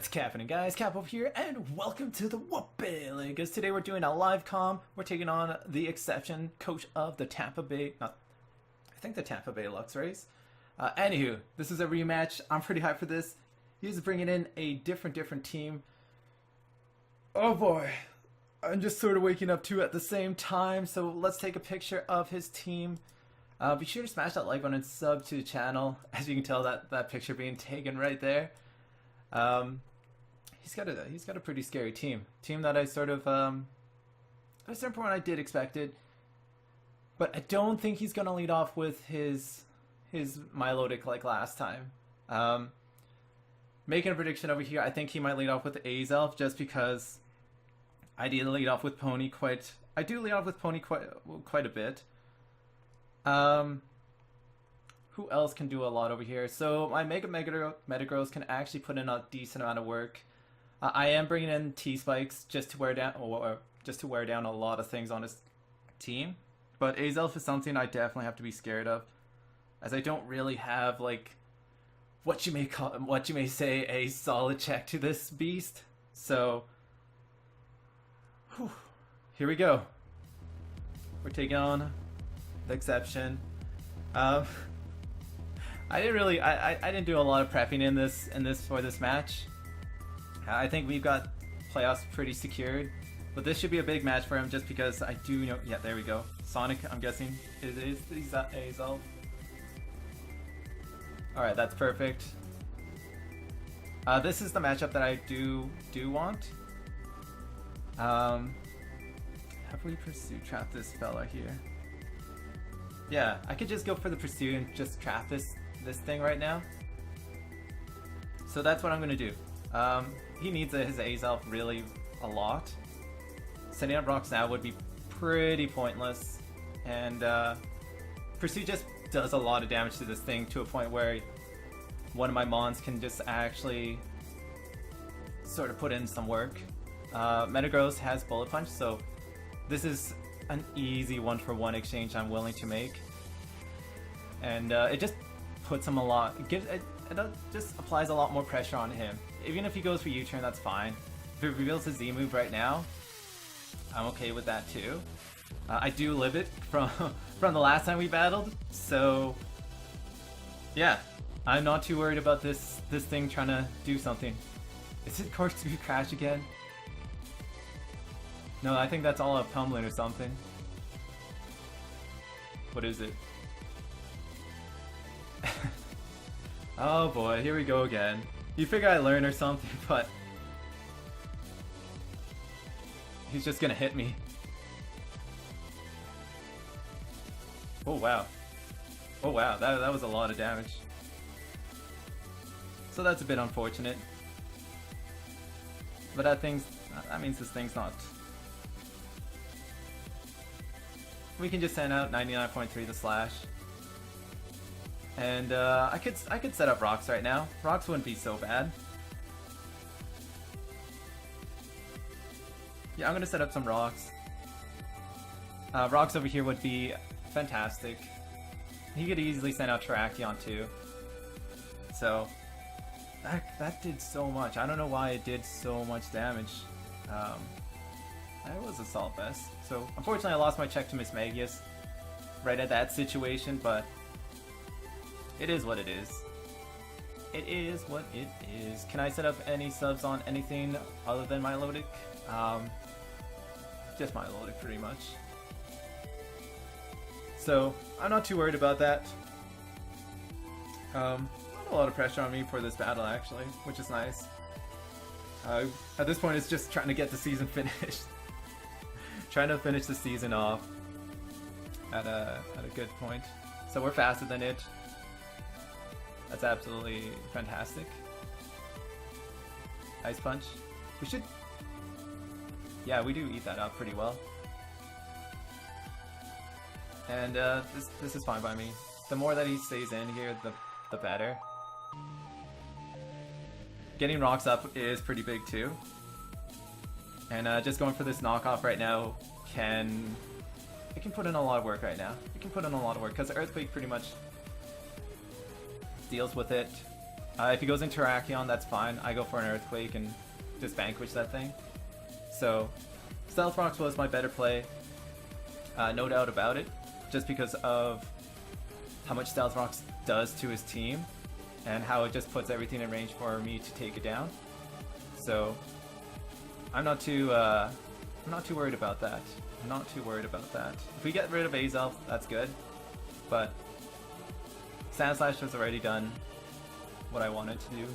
What's Kappening, guys? Cap over here, and welcome to the WPE S1W9. Today we're doing a live comm. We're taking on the Xception, coach of the Tampa Bay, I think the Tampa Bay Luxrays. Anywho, this is a rematch. I'm pretty hyped for this. He's bringing in a different team. Oh boy, I'm just sort of waking up too at the same time. So let's take a picture of his team. Be sure to smash that like button and sub to the channel. As you can tell, that picture being taken right there. He's got a pretty scary team that I sort of at a certain point I did expect it, but I don't think he's gonna lead off with his Milotic like last time. Making a prediction over here, I think he might lead off with the Azelf just because I did lead off with Pony quite a bit. Who else can do a lot over here? So my Metagross can actually put in a decent amount of work. I am bringing in T-Spikes just to wear down a lot of things on his team. But Azelf is something I definitely have to be scared of, as I don't really have like what you may say a solid check to this beast. So here we go. We're taking on the Xception. I didn't do a lot of prepping for this match. I think we've got playoffs pretty secured, but this should be a big match for him just because I do know. Yeah, there we go. Sonic, I'm guessing is Azelf. All right, that's perfect. This is the matchup that I do want. Have we trap this fella here? Yeah, I could just go for the Pursue and just trap this thing right now. So that's what I'm gonna do. He needs his Azelf really a lot. Sending up rocks now would be pretty pointless, and Pursue just does a lot of damage to this thing to a point where one of my Mons can just actually sort of put in some work. Metagross has Bullet Punch, so this is an easy 1-for-1 exchange I'm willing to make, and it just puts him a lot. It just applies a lot more pressure on him. Even if he goes for U-turn, that's fine. If it reveals his Z move right now, I'm okay with that too. I do live it from the last time we battled, so yeah, I'm not too worried about this thing trying to do something. Is it Corkscrew Crash again? No, I think that's all a Pummelin or something. What is it? Oh boy, here we go again. You figure I learn or something, but he's just gonna hit me. Oh wow. Oh wow, that was a lot of damage. So that's a bit unfortunate. But that means this thing's not. We can just send out 99.3 the slash. And I could set up rocks right now. Rocks wouldn't be so bad. Yeah, I'm gonna set up some rocks. Rocks over here would be fantastic. He could easily send out Terrakion too. So that did so much. I don't know why it did so much damage. That was Assault Vest. So unfortunately I lost my check to Miss Magius right at that situation, but it is what it is. It is what it is. Can I set up any subs on anything other than Milotic? Just Milotic pretty much. So I'm not too worried about that. Not a lot of pressure on me for this battle actually, which is nice. At this point it's just trying to get the season finished. Trying to finish the season off at a good point. So we're faster than it. That's absolutely fantastic. Ice Punch. We should... Yeah, we do eat that up pretty well. And this is fine by me. The more that he stays in here, the better. Getting rocks up is pretty big too. And just going for this knockoff right now it can put in a lot of work right now. It can put in a lot of work because the Earthquake pretty much deals with it. If he goes into Terrakion, that's fine. I go for an Earthquake and just vanquish that thing. So, Stealth Rocks was my better play. No doubt about it. Just because of how much Stealth Rocks does to his team. And how it just puts everything in range for me to take it down. So, I'm not too worried about that. I'm not too worried about that. If we get rid of Azelf, that's good. But Sandslash has already done what I wanted to do.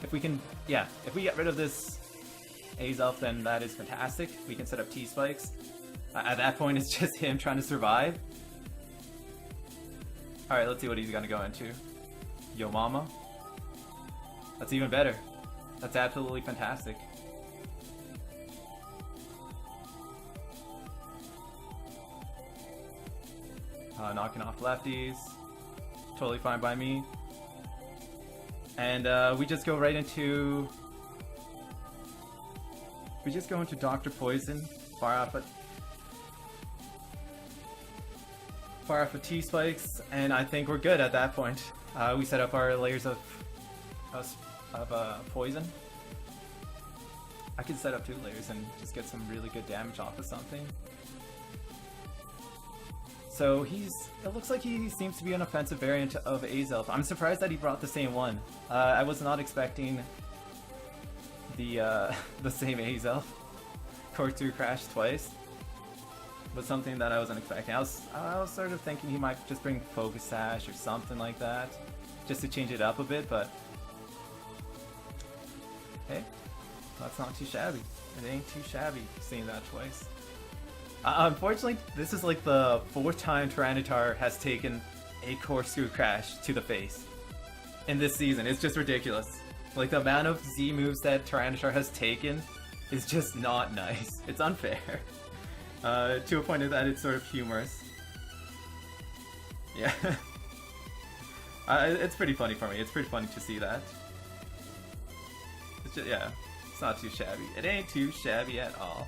If we get rid of this Azelf, then that is fantastic. We can set up T-Spikes. At that point, it's just him trying to survive. Alright, let's see what he's gonna go into. Yo Mama. That's even better. That's absolutely fantastic. Knocking off lefties. Totally fine by me. And we just go right into... We just go into Dr. Poison. Fire off a T-Spikes, and I think we're good at that point. We set up our layers of poison. I could set up 2 layers and just get some really good damage off of something. So it looks like he seems to be an offensive variant of Azelf. I'm surprised that he brought the same one. I was not expecting the same Azelf. Corkscrew Crash twice was something that I wasn't expecting. I was sort of thinking he might just bring Focus Sash or something like that, just to change it up a bit, but hey, that's not too shabby. It ain't too shabby seeing that twice. Unfortunately, this is like the 4th time Tyranitar has taken a Corkscrew Crash to the face in this season. It's just ridiculous. Like, the amount of Z moves that Tyranitar has taken is just not nice. It's unfair. To a point that it's sort of humorous. Yeah. It's pretty funny for me. It's pretty funny to see that. It's just, yeah, it's not too shabby. It ain't too shabby at all.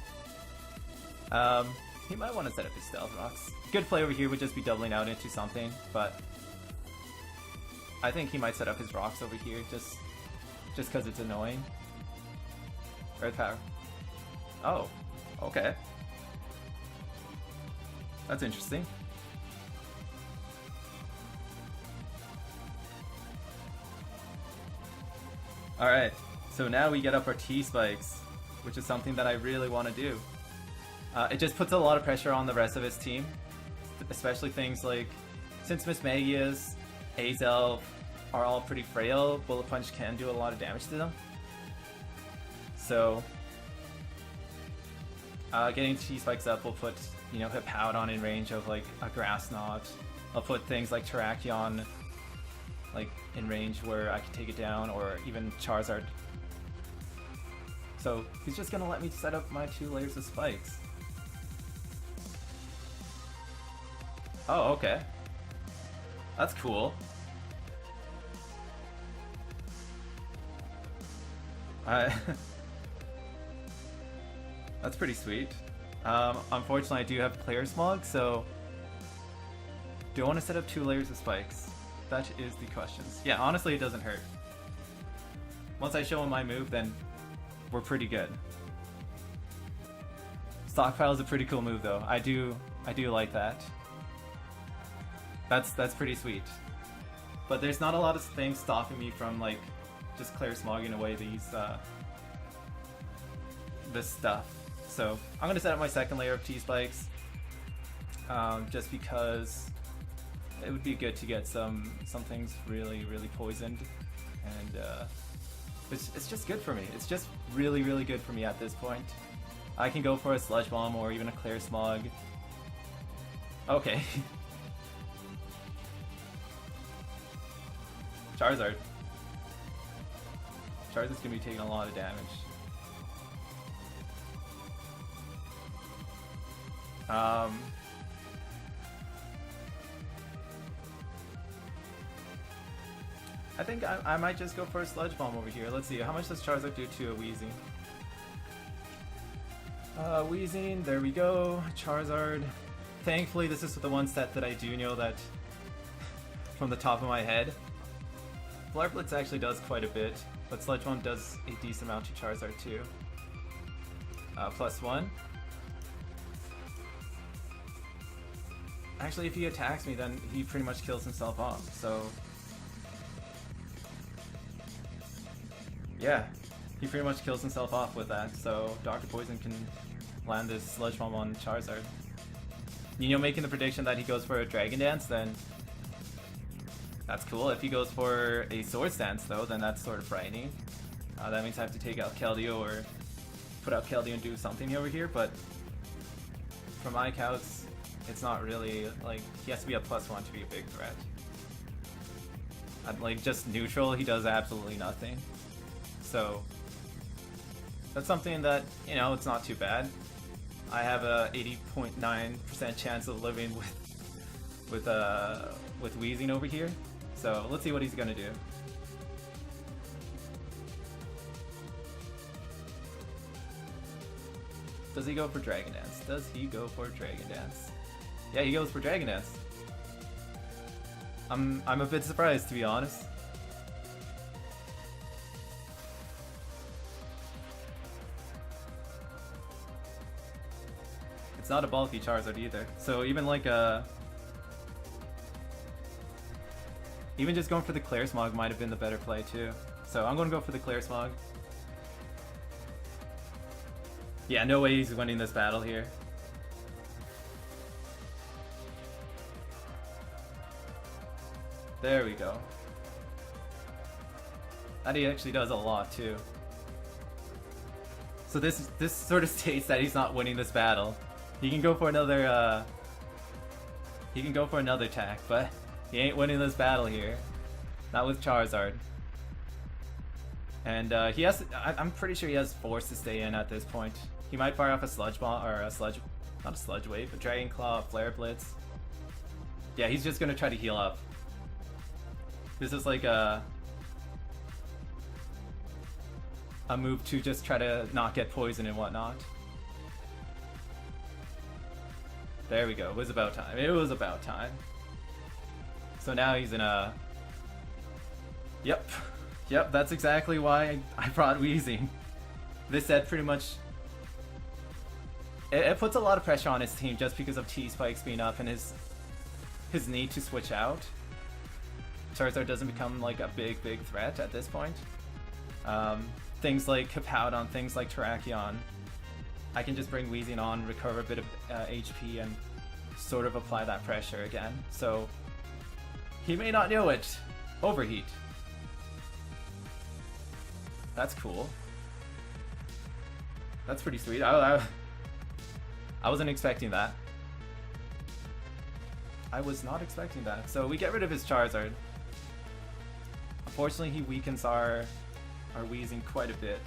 He might want to set up his Stealth Rocks. Good play over here would just be doubling out into something, but I think he might set up his Rocks over here just because it's annoying. Earth Power. Oh, okay. That's interesting. Alright, so now we get up our T-Spikes, which is something that I really want to do. It just puts a lot of pressure on the rest of his team, especially things like, since Miss Magia's, Azelf are all pretty frail, Bullet Punch can do a lot of damage to them. So, getting T-Spikes up will put, you know, Hippowdon in range of like a Grass Knot. I'll put things like Terrakion like in range where I can take it down, or even Charizard. So he's just gonna let me set up my 2 layers of spikes. Oh, okay. That's cool. That's pretty sweet. Unfortunately, I do have Player Smog, so do I want to set up 2 layers of spikes? That is the question. Yeah, honestly, it doesn't hurt. Once I show him my move, then we're pretty good. Stockpile is a pretty cool move, though. I do like that. That's pretty sweet. But there's not a lot of things stopping me from like just Clear Smogging away these this stuff. So I'm gonna set up my 2nd layer of T-Spikes, just because it would be good to get some things really poisoned, and it's just good for me. It's just really good for me at this point. I can go for a Sludge Bomb or even a Clear Smog. Okay. Charizard's gonna be taking a lot of damage. I think I might just go for a Sludge Bomb over here. Let's see, how much does Charizard do to a Weezing? Weezing, there we go. Charizard. Thankfully, this is the one set that I do know that from the top of my head. Flare Blitz actually does quite a bit, but Sludge Bomb does a decent amount to Charizard too. +1. Actually, if he attacks me, then he pretty much kills himself off, so... yeah, he pretty much kills himself off with that, so Dr. Poison can land this Sludge Bomb on Charizard. Nino making the prediction that he goes for a Dragon Dance, then that's cool. If he goes for a Swords Dance though, then that's sort of frightening. That means I have to take out Keldeo or put out Keldeo and do something over here, but from my counts, it's not really, like, he has to be a +1 to be a big threat. At, like, just neutral, he does absolutely nothing. So, that's something that, you know, it's not too bad. I have a 80.9% chance of living with Wheezing over here. So, let's see what he's gonna do. Does he go for Dragon Dance? Does he go for Dragon Dance? Yeah, he goes for Dragon Dance. I'm a bit surprised, to be honest. It's not a bulky Charizard either, so even like even just going for the Clear Smog might have been the better play too. So I'm going to go for the Clear Smog. Yeah, no way he's winning this battle here. There we go. That he actually does a lot too. So this sort of states that he's not winning this battle. He can go for another attack, but he ain't winning this battle here. Not with Charizard. And he has, I'm pretty sure he has Force to stay in at this point. He might fire off a Sludge Bomb, or a Sludge, not a Sludge Wave, but Dragon Claw, Flare Blitz. Yeah, he's just gonna try to heal up. This is like a move to just try to not get poison and whatnot. There we go, it was about time. It was about time. So now he's in a... Yep, that's exactly why I brought Wheezing. This set pretty much... It puts a lot of pressure on his team just because of T-Spikes being up and his need to switch out. Charizard doesn't become like a big threat at this point. Things like Hippowdon, things like Terrakion, I can just bring Wheezing on, recover a bit of HP, and sort of apply that pressure again. So he may not know it. Overheat. That's cool. That's pretty sweet. I wasn't expecting that. I was not expecting that. So we get rid of his Charizard. Unfortunately, he weakens our Wheezing quite a bit.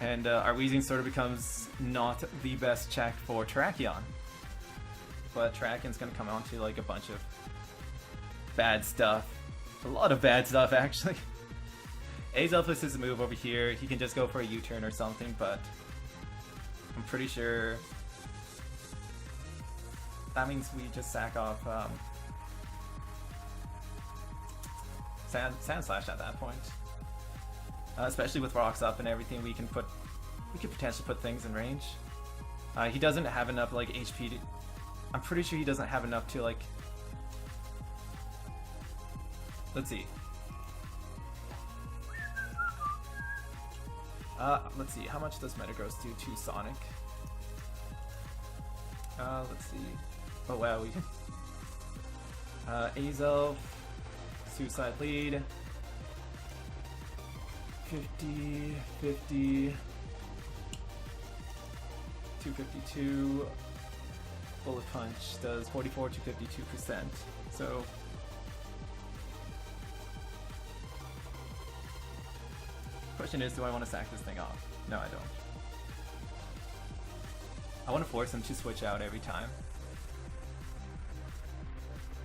And our Wheezing sort of becomes not the best check for Terrakion. But Terrakion's gonna come onto like a bunch of bad stuff. A lot of bad stuff, actually. Azelphus is a move over here. He can just go for a U-turn or something, but I'm pretty sure that means we just sack off Sand Slash at that point. Especially with rocks up and everything, we could potentially put things in range. He doesn't have enough like HP to... I'm pretty sure he doesn't have enough to like... Let's see. Let's see, how much does Metagross do to Sonic? Let's see. Oh wow, we... Azelf, Suicide Lead, 50, 50, 252, Bullet Punch does 44 to 52%, so... Question is, do I want to sack this thing off? No, I don't. I want to force him to switch out every time.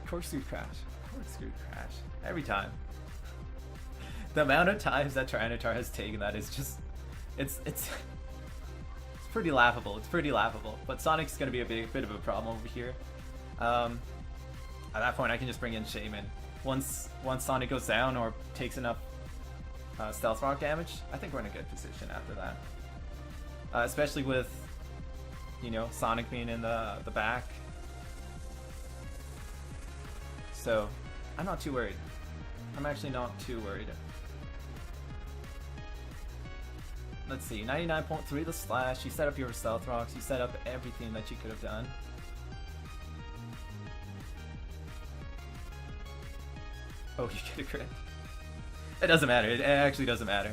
Corkscrew Crash. Corkscrew Crash. Every time. The amount of times that Tyranitar has taken that is just... It's pretty laughable. It's pretty laughable. But Sonic's going to be a bit of a problem over here. at that point I can just bring in Shaman. Once Sonic goes down or takes enough Stealth Rock damage, I think we're in a good position after that. Especially with, you know, Sonic being in the back. So, I'm not too worried. I'm actually not too worried. Let's see, 99.3 the slash, you set up your Stealth Rocks, you set up everything that you could have done. Oh, you get a crit. It doesn't matter, it actually doesn't matter.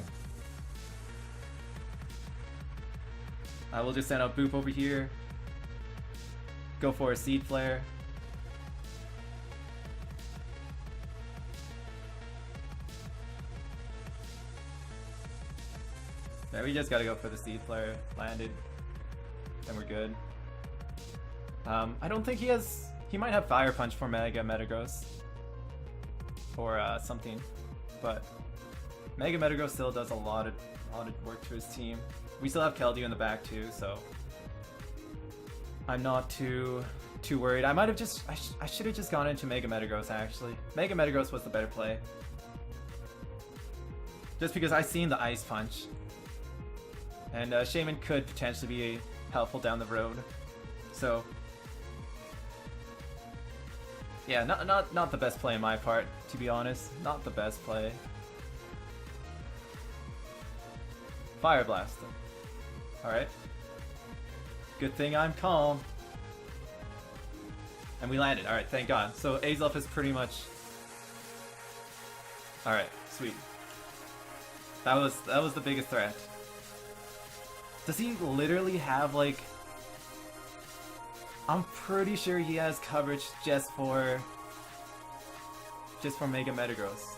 I will just send out Boop over here. Go for a Seed Flare. Yeah, we just gotta go for the Seed Flare. Landed. Then we're good. I don't think he has... He might have Fire Punch for Mega Metagross. Or something. But Mega Metagross still does a lot of work to his team. We still have Keldeo in the back too, so I'm not too worried. I might have just... I should have just gone into Mega Metagross actually. Mega Metagross was the better play. Just because I seen the Ice Punch. And Shaman could potentially be helpful down the road. So yeah, not the best play on my part, to be honest. Not the best play. Fire Blast. Alright. Good thing I'm calm. And we landed. Alright, thank God. So Azelf is pretty much... Alright, sweet. That was the biggest threat. Does he literally have, like... I'm pretty sure he has coverage just for Mega Metagross.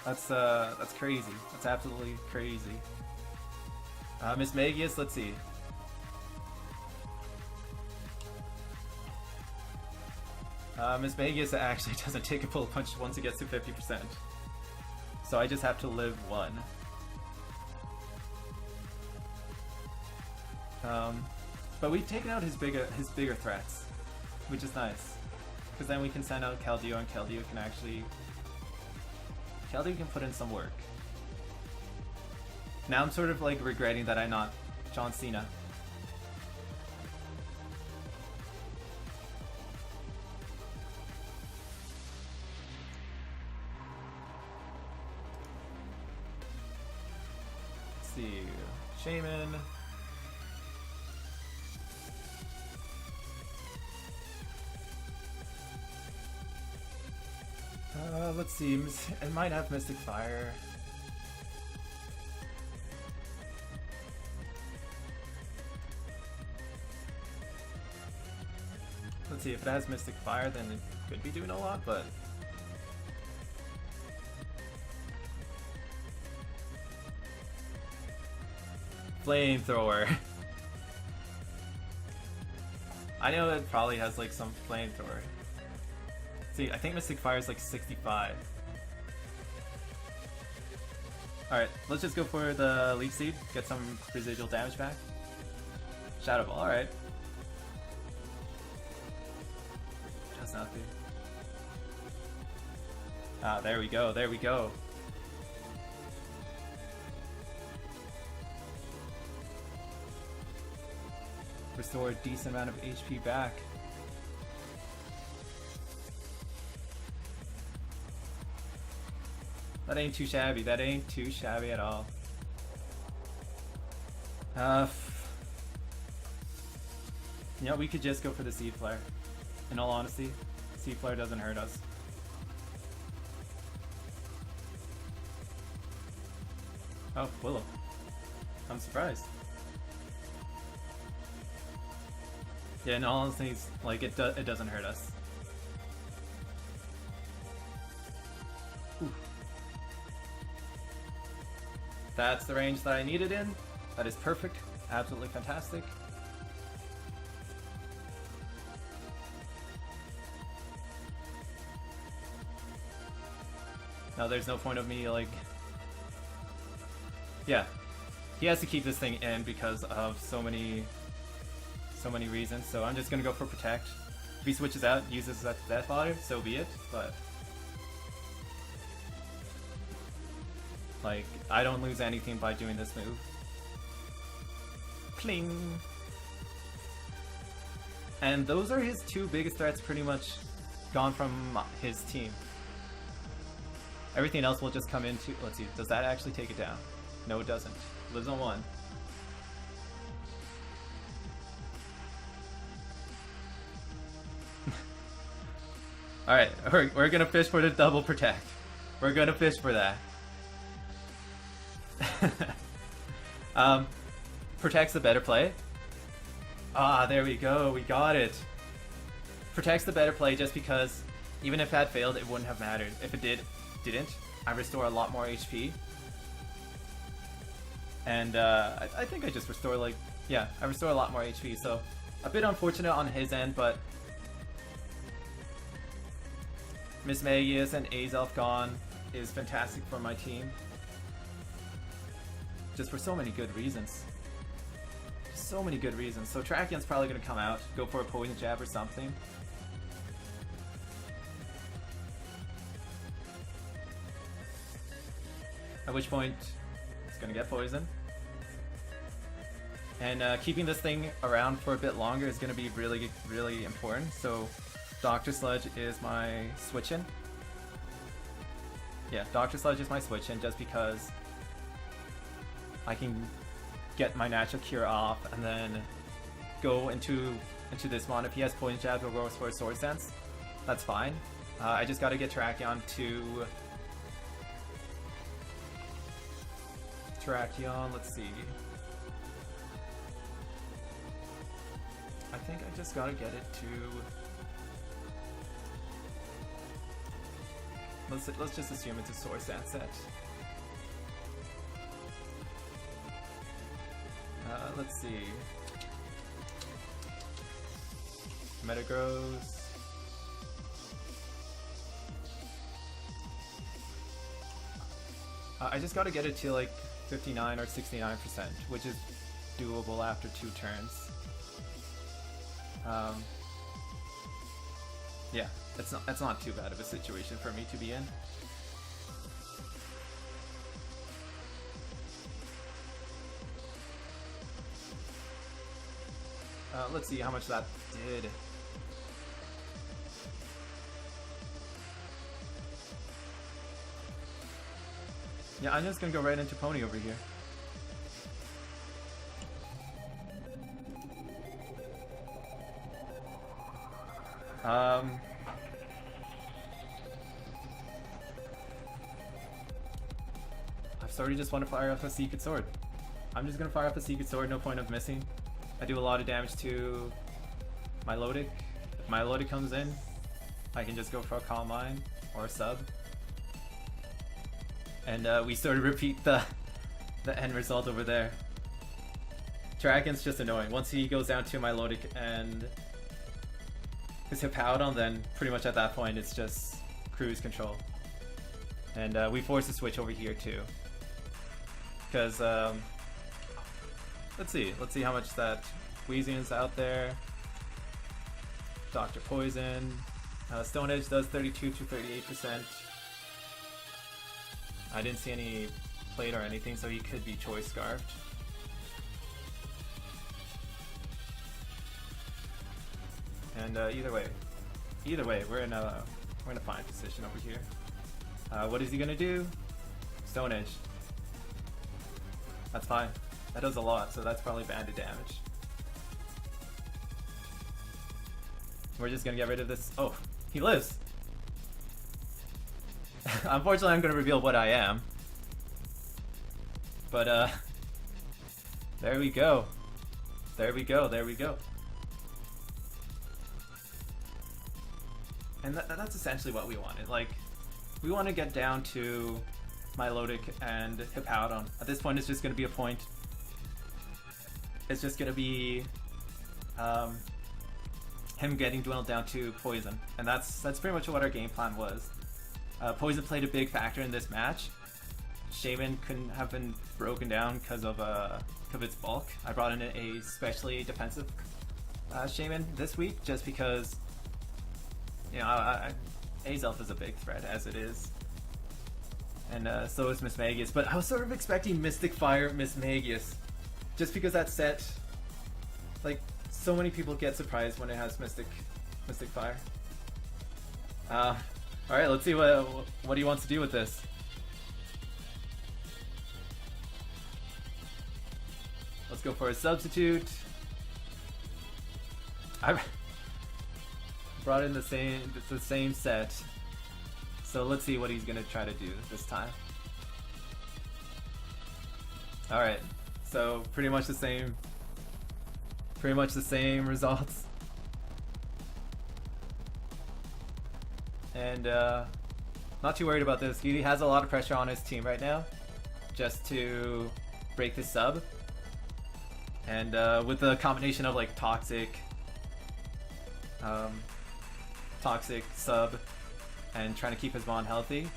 That's crazy. That's absolutely crazy. Miss Magius, let's see. Miss Magius actually doesn't take a Bullet Punch once it gets to 50%. So I just have to live one. But we've taken out his bigger threats, which is nice. Because then we can send out Keldeo, and Keldeo can put in some work. Now I'm sort of like regretting that I'm not John Cena. Let's see, Shaman. Let's see, it might have Mystic Fire. Let's see, if it has Mystic Fire, then it could be doing a lot, but... Flamethrower. I know it probably has like some Flamethrower. See, I think Mystic Fire is like 65. Alright, let's just go for the Leaf Seed, get some residual damage back. Shadow Ball, alright. Just nothing. Ah, there we go, there we go. Restore a decent amount of HP back. That ain't too shabby. That ain't too shabby at all. You know, we could just go for the Seed Flare. In all honesty, Seed Flare doesn't hurt us. Oh, Willow. I'm surprised. Yeah, in all honesty, like it doesn't hurt us. Ooh. That's the range that I needed in. That is perfect. Absolutely fantastic. Now there's no point of me like... Yeah. He has to keep this thing in because of so many reasons, so I'm just gonna go for Protect. If he switches out, uses that death fodder, so be it, but like, I don't lose anything by doing this move. Pling! And those are his two biggest threats pretty much gone from his team. Everything else will just come into... Let's see, does that actually take it down? No, it doesn't. Lives on 1. Alright, we're gonna fish for the double protect. We're gonna fish for that. Protect's the better play. Ah, there we go, we got it. Protect's the better play just because even if that failed, it wouldn't have mattered. If it didn't, I restore a lot more HP. And I think I just restore like, yeah, I restore a lot more HP, so a bit unfortunate on his end, but Miss Magius and Azelf gone is fantastic for my team. Just for so many good reasons. So many good reasons. So Trakian's probably going to come out, go for a poison jab or something. At which point, it's going to get poison. And keeping this thing around for a bit longer is going to be really, really important. So Dr. Sludge is my switch-in. Yeah, Dr. Sludge is my switch-in just because I can get my natural cure off and then go into this mon. If he has poison jabs or goes for a sword sense, that's fine. I just got to get Trakion to... Trakion, let's see. I think I just gotta get it to... Let's just assume it's a sword sense set. Let's see. Metagross. I just gotta get it to like 59 or 69%, which is doable after 2 turns. Yeah, that's not too bad of a situation for me to be in. Let's see how much that did. Yeah, I'm just gonna go right into Pony over here. I've started just want to fire off a Secret Sword. I'm just gonna fire off a Secret Sword, no point of missing. I do a lot of damage to my Milotic. If my Milotic comes in, I can just go for a Calm Mind or a sub. And we sort of repeat the end result over there. Dragon's just annoying. Once he goes down to my Milotic and his Hippowdon, then pretty much at that point it's just cruise control. And we force a switch over here too. Because, let's see how much that Weezing is out there. Dr. Poison. Stone Edge does 32 to 38%. I didn't see any plate or anything, so he could be Choice Scarfed. And either way, we're in a fine position over here. What is he gonna do? Stone Edge. That's fine. That does a lot, so that's probably banded damage. We're just gonna get rid of this. Oh, he lives! Unfortunately, I'm gonna reveal what I am. But, there we go. There we go. And that's essentially what we wanted. Like, we want to get down to Milotic and Hippowdon. At this point, it's just going to be a point. It's just going to be him getting dwindled down to Poison. And that's pretty much what our game plan was. Poison played a big factor in this match. Shaman couldn't have been broken down because of its bulk. I brought in a especially defensive Shaman this week just because you know, Azelf is a big threat as it is. And so is Miss Magius. But I was sort of expecting Mystic Fire Miss Magius. Just because that set, like, so many people get surprised when it has Mystic Fire. Alright, let's see what he wants to do with this. Let's go for a substitute. I brought in the same set. So let's see what he's gonna try to do this time. Alright, so pretty much the same results. And not too worried about this. He has a lot of pressure on his team right now just to break this sub. And with the combination of like toxic sub and trying to keep his bond healthy,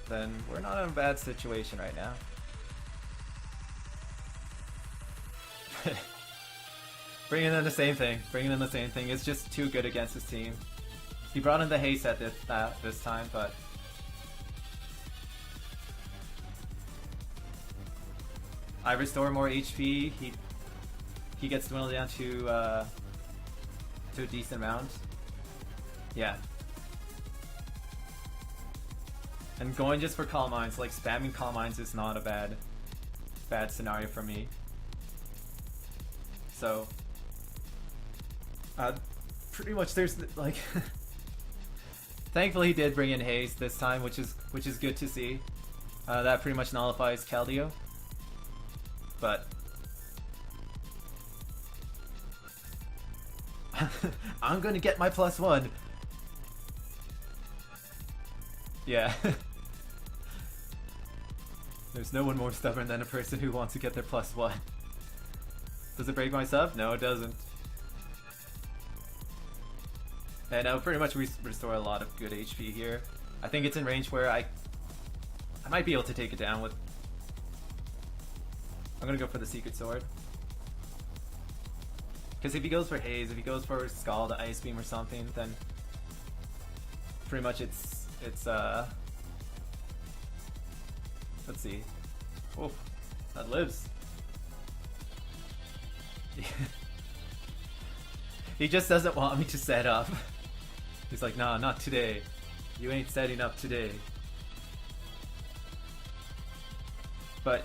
then we're not in a bad situation right now. Bringing in the same thing. It's just too good against his team. He brought in the haste at this time, but I restore more HP. He gets dwindled down to a decent amount. Yeah. And going just for Calm Minds, like spamming Calm Minds is not a bad scenario for me. So pretty much there's like thankfully he did bring in haste this time, which is good to see. That pretty much nullifies Keldeo. But I'm gonna get my +1. Yeah. There's no one more stubborn than a person who wants to get their +1. Does it break my sub? No, it doesn't. And pretty much we restore a lot of good HP here. I think it's in range where I might be able to take it down with... I'm gonna go for the Secret Sword. Because if he goes for Haze, if he goes for Scald, Ice Beam or something, then pretty much it's let's see. Oh, that lives. He just doesn't want me to set up. He's like, nah, not today. You ain't setting up today. But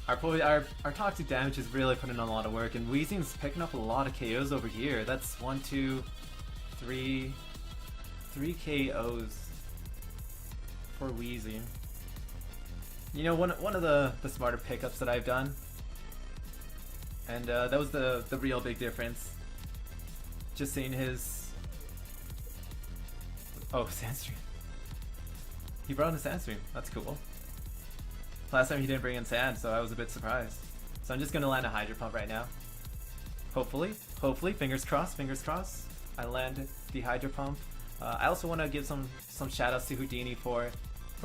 our toxic damage is really putting in a lot of work, and Weezing's picking up a lot of KOs over here. That's 1, 2, 3 KOs for Weezing. You know, one of the smarter pickups that I've done, and that was the real big difference. Just seeing his... Oh, Sandstream. He brought in a Sandstream. That's cool. Last time he didn't bring in Sand, so I was a bit surprised. So I'm just gonna land a Hydro Pump right now. Hopefully, fingers crossed, I land the Hydro Pump. I also want to give some shoutouts to Houdini for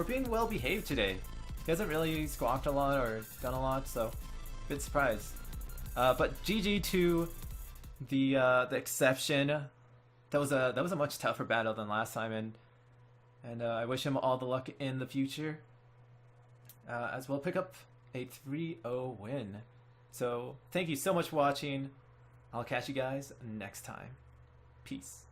being well behaved today. He hasn't really squawked a lot or done a lot, so a bit surprised. But GG to the Xception. That was a much tougher battle than last time, and I wish him all the luck in the future. As well, pick up a 3-0 win. So thank you so much for watching. I'll catch you guys next time. Peace.